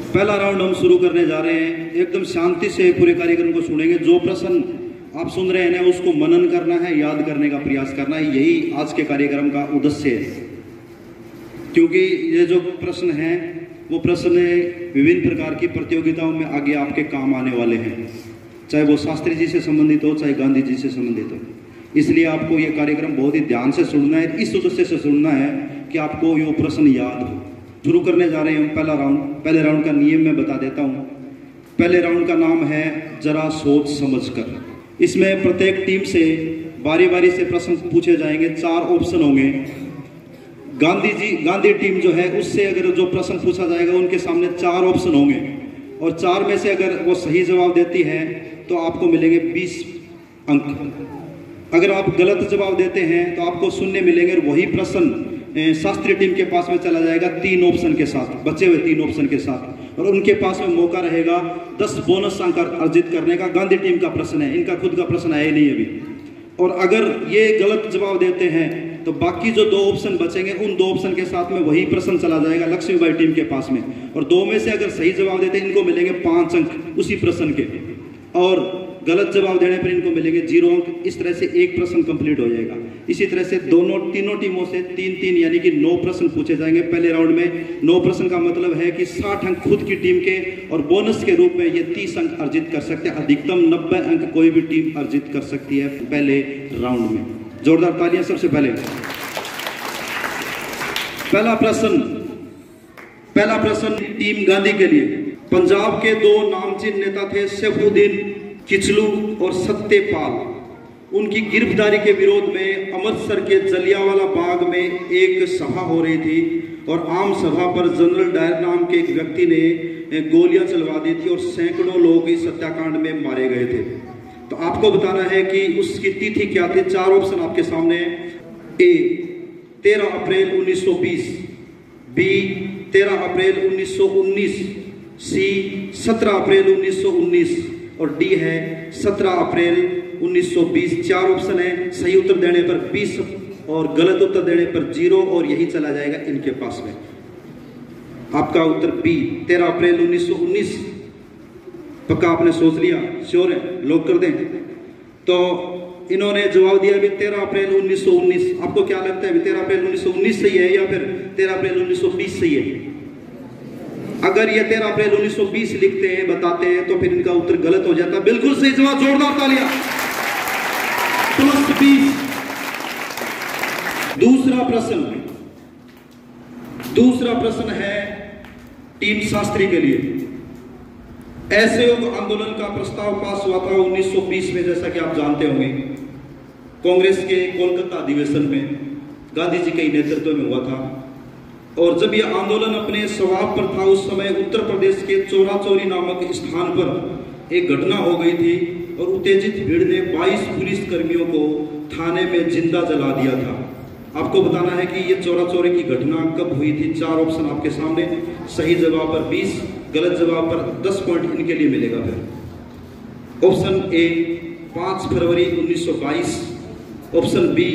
पहला राउंड हम शुरू करने जा रहे हैं। एकदम शांति से पूरे कार्यक्रम को सुनेंगे। जो प्रश्न आप सुन रहे हैं उसको मनन करना है, याद करने का प्रयास करना है। यही आज के कार्यक्रम का उद्देश्य है, क्योंकि ये जो प्रश्न हैं वो प्रश्न विभिन्न प्रकार की प्रतियोगिताओं में आगे आपके काम आने वाले हैं, चाहे वो शास्त्री जी से संबंधित हो, चाहे गांधी जी से संबंधित हो। इसलिए आपको ये कार्यक्रम बहुत ही ध्यान से सुनना है, इस उद्देश्य से सुनना है कि आपको ये प्रश्न याद हो। शुरू करने जा रहे हैं हम पहला राउंड। पहले राउंड का नियम मैं बता देता हूँ। पहले राउंड का नाम है जरा सोच समझ कर। इसमें प्रत्येक टीम से बारी बारी से प्रश्न पूछे जाएंगे। 4 ऑप्शन होंगे। गांधी टीम जो है उससे अगर जो प्रश्न पूछा जाएगा उनके सामने 4 ऑप्शन होंगे, और 4 में से अगर वो सही जवाब देती है तो आपको मिलेंगे 20 अंक। अगर आप गलत जवाब देते हैं तो आपको शून्य मिलेंगे, और वही प्रश्न शास्त्रीय टीम के पास में चला जाएगा 3 ऑप्शन के साथ, बचे हुए 3 ऑप्शन के साथ, और उनके पास में मौका रहेगा 10 बोनस अंक अर्जित करने का। गांधी टीम का प्रश्न है, इनका खुद का प्रश्न है ही नहीं अभी। और अगर ये गलत जवाब देते हैं तो बाकी जो 2 ऑप्शन बचेंगे उन 2 ऑप्शन के साथ में वही प्रश्न चला जाएगा लक्ष्मीबाई टीम के पास में, और 2 में से अगर सही जवाब देते हैं इनको मिलेंगे 5 अंक उसी प्रश्न के, और गलत जवाब देने पर इनको मिलेंगे 0 अंक। इस तरह से एक प्रश्न कंप्लीट हो जाएगा। इसी तरह से तीनों टीमों से 3-3 यानी कि 9 प्रश्न पूछे जाएंगे पहले राउंड में। 9 प्रश्न का मतलब है कि 60 अंक खुद की टीम के, और बोनस के रूप में ये 30 अंक अर्जित कर सकते हैं। अधिकतम 90 अंक कोई भी टीम अर्जित कर सकती है पहले राउंड में। जोरदार तालियां सबसे पहले। पहला प्रश्न टीम गांधी के लिए। पंजाब के 2 नामचीन नेता थे, सैफुद्दीन किचलू और सत्यपाल। उनकी गिरफ्तारी के विरोध में अमृतसर के जलियांवाला बाग में एक सभा हो रही थी, और आम सभा पर जनरल डायर नाम के एक व्यक्ति ने गोलियां चलवा दी थी, और सैकड़ों लोग इस हत्याकांड में मारे गए थे। तो आपको बताना है कि उसकी तिथि क्या थी। 4 ऑप्शन आपके सामने। ए 13 अप्रैल 1920, बी 13 अप्रैल 1919, सी 17 अप्रैल 1919, और डी है 17 अप्रैल 1920। 4 ऑप्शन है। सही उत्तर देने पर 20 और गलत उत्तर देने पर 0, और यही चला जाएगा इनके पास में। आपका उत्तर बी 13 अप्रैल 1919। पक्का आपने सोच लिया? श्योर है? लॉक कर दें? तो इन्होंने जवाब दिया भी 13 अप्रैल 1919। आपको क्या लगता है 13 अप्रैल 1919 सही है या फिर 13 अप्रैल 1920 सही है? अगर ये 13 अप्रैल 1920 लिखते हैं, बताते हैं, तो फिर इनका उत्तर गलत हो जाता है। बिल्कुल सही जवाब। जोरदार तालियां। +20। दूसरा प्रश्न है टीम शास्त्री के लिए। असहयोग आंदोलन का प्रस्ताव पास हुआ था 1920 में, जैसा कि आप जानते होंगे। कांग्रेस के कोलकाता अधिवेशन में गांधी जी के नेतृत्व में हुआ था। और जब यह आंदोलन अपने स्वभाव पर था, उस समय उत्तर प्रदेश के चौरा-चौरी नामक स्थान पर एक घटना हो गई थी, और उत्तेजित भीड़ ने 22 पुलिस कर्मियों को थाने में जिंदा जला दिया था। आपको बताना है कि यह चौरा-चौरी की घटना कब हुई थी। 4 ऑप्शन आपके सामने। सही जवाब पर 20, गलत जवाब पर 10 पॉइंट इनके लिए मिलेगा। फिर ऑप्शन ए 5 फरवरी 1922, ऑप्शन बी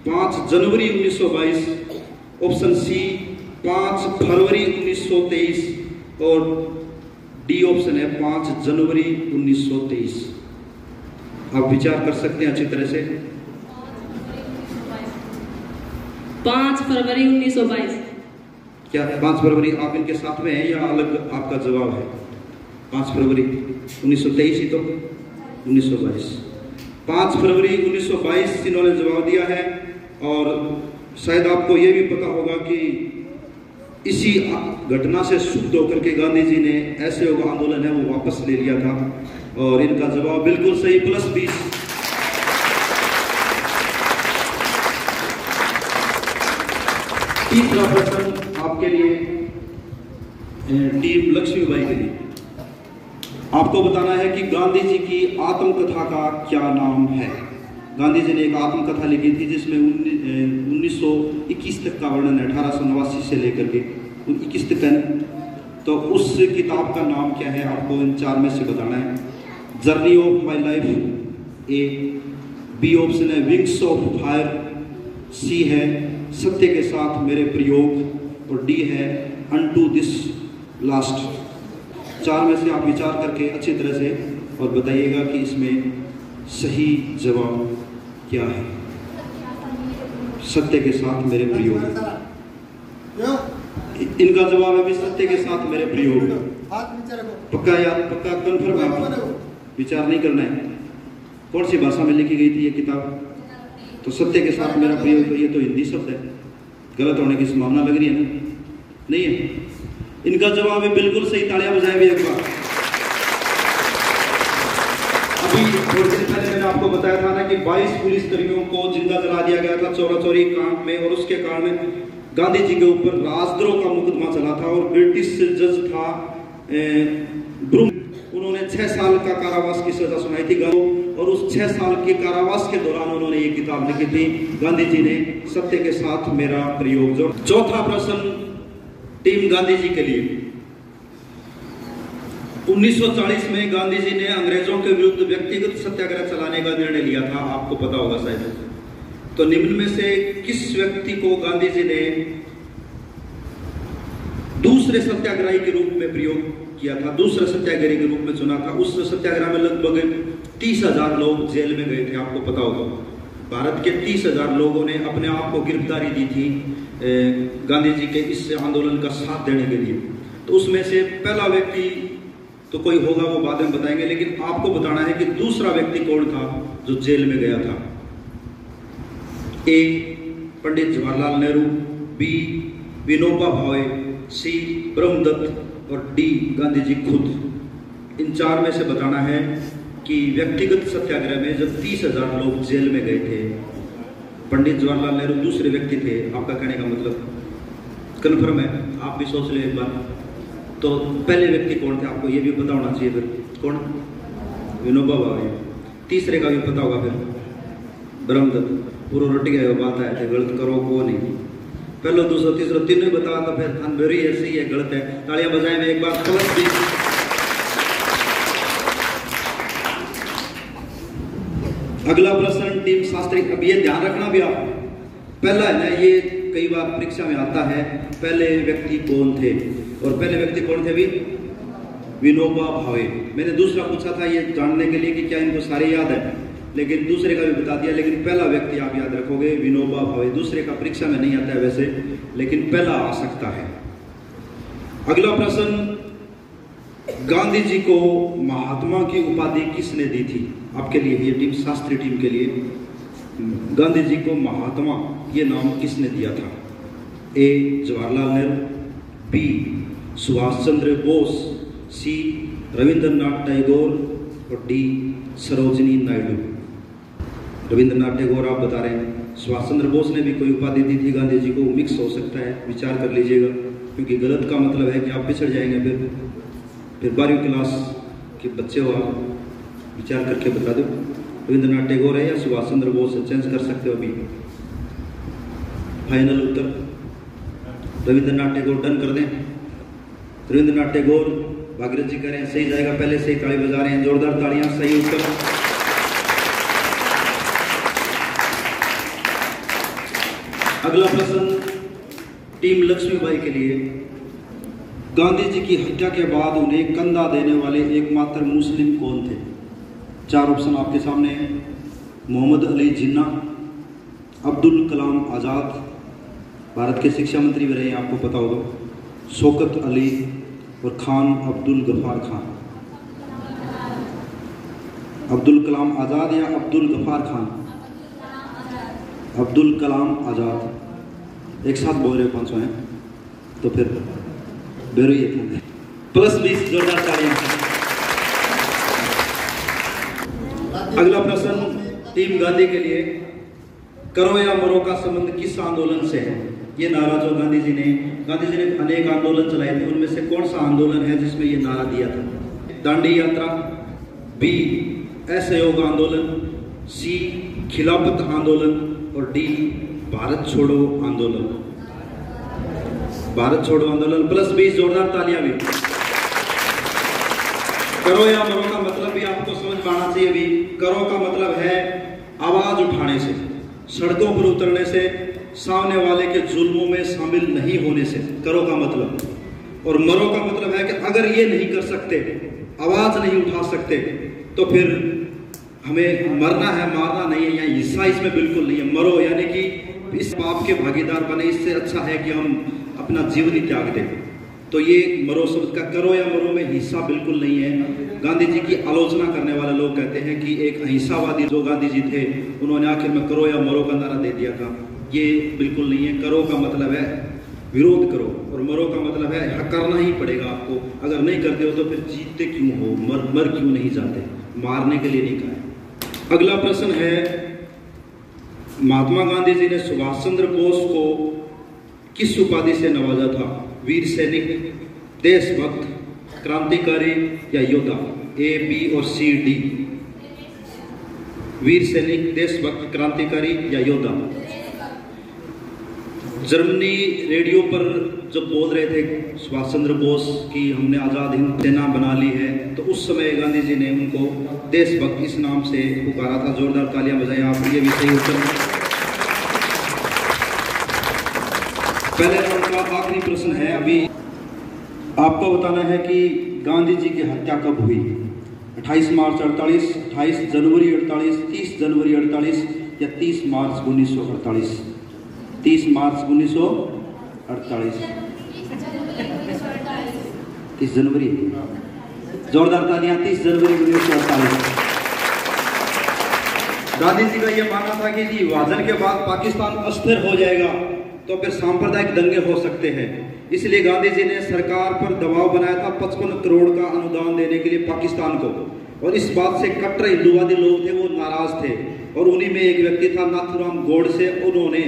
5 जनवरी 1922, ऑप्शन सी 5 फरवरी 1923, और डी ऑप्शन है 5 जनवरी 1923। आप विचार कर सकते हैं अच्छी तरह से। 5 फरवरी 1922। क्या 5 फरवरी आप इनके साथ में हैं या अलग आपका जवाब है? 5 फरवरी 1923 ही तो 1922। 5 फरवरी 1922 इन्होंने जवाब दिया है। और शायद आपको ये भी पता होगा कि इसी घटना से क्षुब्ध होकर के गांधी जी ने असहयोग आंदोलन है वो वापस ले लिया था, और इनका जवाब बिल्कुल सही। +20। तीसरा प्रश्न आपके लिए टीम लक्ष्मीबाई के लिए। आपको बताना है कि गांधी जी की आत्मकथा का क्या नाम है। गांधी जी ने एक आत्मकथा लिखी थी जिसमें 1921 तक का वर्णन है, 1889 से लेकर के 21 तक है। तो उस किताब का नाम क्या है आपको इन 4 में से बताना है। Journey of my life A, B option है विंग्स ऑफ फायर, सी है सत्य के साथ मेरे प्रयोग, और डी है अनटू दिस लास्ट। चार में से आप विचार करके अच्छी तरह से और बताइएगा कि इसमें सही जवाब क्या है। सत्य के साथ मेरे प्रयोग, इनका जवाब है भी सत्य के साथ मेरे प्रयोग। पक्का याद, पक्का कन्फर्म है, विचार नहीं करना है। कौन सी भाषा में लिखी गई थी ये किताब? तो सत्य के साथ मेरा प्रयोग, तो ये तो हिंदी शब्द है, गलत होने की संभावना लग रही है ना? नहीं है। इनका जवाब है बिल्कुल सही, तालियां बजाएं भी एक बार। अभी थोड़ी देर पहले मैंने आपको बताया था ना कि 22 पुलिसकर्मियों को जिंदा जला दिया गया था चोरा चोरी कांड में, और उसके कारण गांधी जी के ऊपर राजद्रोह का मुकदमा चला था। और ब्रिटिश जज था ब्रूम, उन्होंने 6 साल का कारावास की सजा सुनाई थी और उस 6 साल के कारावास के दौरान उन्होंने ये किताब लिखी थी, गांधी जी ने सत्य के साथ मेरा प्रयोग। जो चौथा प्रश्न टीम गांधी जी के लिए। 1940 में गांधी जी ने अंग्रेजों के विरुद्ध व्यक्तिगत सत्याग्रह चलाने का निर्णय लिया था, आपको पता होगा शायद। तो निम्न में से किस व्यक्ति को गांधी जी ने दूसरे सत्याग्रही के रूप में प्रयोग किया था, दूसरे सत्याग्रही के रूप में चुना था? उस सत्याग्रह में लगभग 30,000 लोग जेल में गए थे, आपको पता होगा। भारत के 30,000 लोगों ने अपने आप को गिरफ्तारी दी थी गांधी जी के इस आंदोलन का साथ देने के लिए। तो उसमें से पहला व्यक्ति तो कोई होगा, वो बाद में बताएंगे, लेकिन आपको बताना है कि दूसरा व्यक्ति कौन था जो जेल में गया था। ए पंडित जवाहरलाल नेहरू, बी विनोबा भावे, सी ब्रह्मदत्त और डी गांधी जी खुद। इन चार में से बताना है कि व्यक्तिगत सत्याग्रह में जब 30,000 लोग जेल में गए थे, पंडित जवाहरलाल नेहरू दूसरे व्यक्ति थे। आपका कहने का मतलब कन्फर्म है? आप भी सोच ले एक बार। तो पहले व्यक्ति कौन थे आपको ये भी पता होना चाहिए। फिर कौन? विनोबा भावे। तीसरे का भी पता होगा, फिर ब्रह्मदत्त। पूरा रोटी गए बात आए थे, गलत करो को नहीं। पहले दूसरा तीसरा तीनों ही बता, तो फिर अनबेरी ऐसे ही है, गलत है। तालियां बजाएं में एक बार। अगला प्रश्न टीम शास्त्री। अब ये ध्यान रखना भी आप, पहला है ना, ये कई बार परीक्षा में आता है, पहले व्यक्ति कौन थे? और पहले व्यक्ति कौन थे भी? विनोबा भावे। मैंने दूसरा पूछा था ये जानने के लिए कि क्या इनको सारे याद है, लेकिन दूसरे का भी बता दिया। लेकिन पहला व्यक्ति आप याद रखोगे, विनोबा भावे। दूसरे का परीक्षा में नहीं आता है वैसे, लेकिन पहला आ सकता है। अगला प्रश्न, गांधी जी को महात्मा की उपाधि किसने दी थी? आपके लिए, ये टीम शास्त्री टीम के लिए, गांधी जी को महात्मा ये नाम किसने दिया था? ए जवाहरलाल नेहरू, बी सुभाष चंद्र बोस, सी रविंद्रनाथ टैगोर और डी सरोजिनी नायडू। रविंद्रनाथ टैगोर आप बता रहे हैं, सुभाष चंद्र बोस ने भी कोई उपाधि दी थी गांधी जी को, मिक्स हो सकता है, विचार कर लीजिएगा, क्योंकि गलत का मतलब है कि आप पिछड़ जाएंगे। फिर 12वीं क्लास के बच्चे हो, आप विचार करके बता दो रविंद्रनाथ टैगोर है या सुभाष चंद्र बोस है, चेंज कर सकते हो अभी। फाइनल उत्तर रविंद्रनाथ टैगोर डन कर दें। रविंद्रनाथ टैगोर, भागीरथ जी कह रहे हैं सही जाएगा, पहले से ही ताली बजा रहे हैं, जोरदार तालियां, सही उत्तर। अगला प्रश्न टीम लक्ष्मीबाई के लिए। गांधी जी की हत्या के बाद उन्हें कंधा देने वाले एकमात्र मुस्लिम कौन थे? 4 ऑप्शन आपके सामने हैं। मोहम्मद अली जिन्ना, अब्दुल कलाम आज़ाद, भारत के शिक्षा मंत्री भी रहे हैं, आपको पता होगा, शौकत अली और खान अब्दुल गफ्फार खान। अब्दुल कलाम आज़ाद या अब्दुल गफ्फार खान? अब्दुल कलाम आज़ाद। एक साथ बोल रहे 500 हैं, तो फिर बेरो ये थे +20 जोरदार तालियां। अगला प्रश्न टीम गांधी के लिए, करो या मरो का संबंध किस आंदोलन से है? ये नारा जो गांधी जी ने अनेक आंदोलन चलाए थे, उनमें से कौन सा आंदोलन है जिसमें ये नारा दिया था? दांडी यात्रा, बी असहयोग आंदोलन, सी खिलाफत आंदोलन और डी भारत छोड़ो आंदोलन। भारत छोड़ो आंदोलन। +20 जोरदार तालियां भी। करो या मरो का मतलब भी आपको समझ में आना चाहिए भी। करो का मतलब है आवाज उठाने से, सड़कों पर उतरने से, सामने वाले के जुल्मों में शामिल नहीं होने से, करो का मतलब। और मरो का मतलब है कि अगर ये नहीं कर सकते, आवाज नहीं उठा सकते, तो फिर हमें मरना है, मारना नहीं है, या हिस्सा इसमें बिल्कुल नहीं है। मरो यानी कि इस पाप के भागीदार बने, इससे अच्छा है कि हम अपना जीवन ही त्याग दें। तो ये मरो शब्द का करो या मरो में हिस्सा बिल्कुल नहीं है। गांधी जी की आलोचना करने वाले लोग कहते हैं कि एक अहिंसावादी जो गांधी जी थे, उन्होंने आखिर में करो या मरो का नारा दे दिया था। ये बिल्कुल नहीं है। करो का मतलब है विरोध करो, और मरो का मतलब है करना ही पड़ेगा आपको। अगर नहीं करते हो तो फिर जीतते क्यों हो, मर क्यों नहीं जाते? मारने के लिए नहीं कहा है। अगला प्रश्न है, महात्मा गांधी जी ने सुभाष चंद्र बोस को किस उपाधि से नवाजा था? वीर सैनिक, देशभक्त, क्रांतिकारी या योद्धा? ए, बी और सी, डी। वीर सैनिक, देशभक्त, क्रांतिकारी या योद्धा? जर्मनी रेडियो पर जब बोल रहे थे सुभाष चंद्र बोस की हमने आजाद हिंद सेना बना ली है, तो उस समय गांधी जी ने उनको देशभक्त इस नाम से पुकारा था। जोरदार तालियां बजाएं आप। ये भी सही उत्तर। पहले राउंड का आखिरी प्रश्न है। अभी आपको बताना है कि गांधी जी की हत्या कब हुई? 28 मार्च 48, 28 जनवरी 48, 30 जनवरी 48 या 30 मार्च 1948? 30 मार्च 1948, 30 जनवरी। जोरदार तालियां। 30 जनवरी 1948। गांधी जी का यह मानना था कि जी विभाजन के बाद पाकिस्तान अस्थिर हो जाएगा तो फिर सांप्रदायिक दंगे हो सकते हैं, इसलिए गांधी जी ने सरकार पर दबाव बनाया था 55 करोड़ का अनुदान देने के लिए पाकिस्तान को। और इस बात से कट्टर हिंदूवादी लोग थे, वो नाराज थे। और उन्हीं में एक व्यक्ति था नाथूराम गोडसे। उन्होंने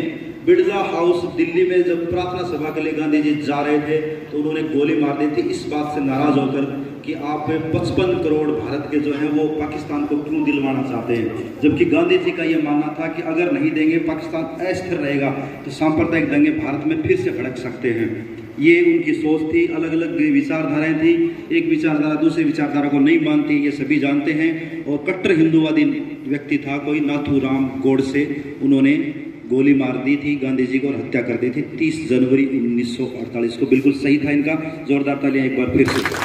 बिरला हाउस दिल्ली में जब प्रार्थना सभा के लिए गांधी जी जा रहे थे तो उन्होंने गोली मार दी थी, इस बात से नाराज होकर कि आप 55 करोड़ भारत के जो हैं वो पाकिस्तान को क्यों दिलवाना चाहते हैं। जबकि गांधी जी का ये मानना था कि अगर नहीं देंगे, पाकिस्तान अस्थिर रहेगा तो सांप्रदायिक दंगे भारत में फिर से भड़क सकते हैं। ये उनकी सोच थी। अलग अलग विचारधाराएं थी, एक विचारधारा दूसरी विचारधारा को नहीं मानती, ये सभी जानते हैं। और कट्टर हिंदूवादी व्यक्ति था कोई नाथूराम गोडसे, उन्होंने गोली मार दी थी गांधी जी को और हत्या कर दी थी 30 जनवरी 1948 को। बिल्कुल सही था इनका। जोरदार तालियां एक बार फिर से।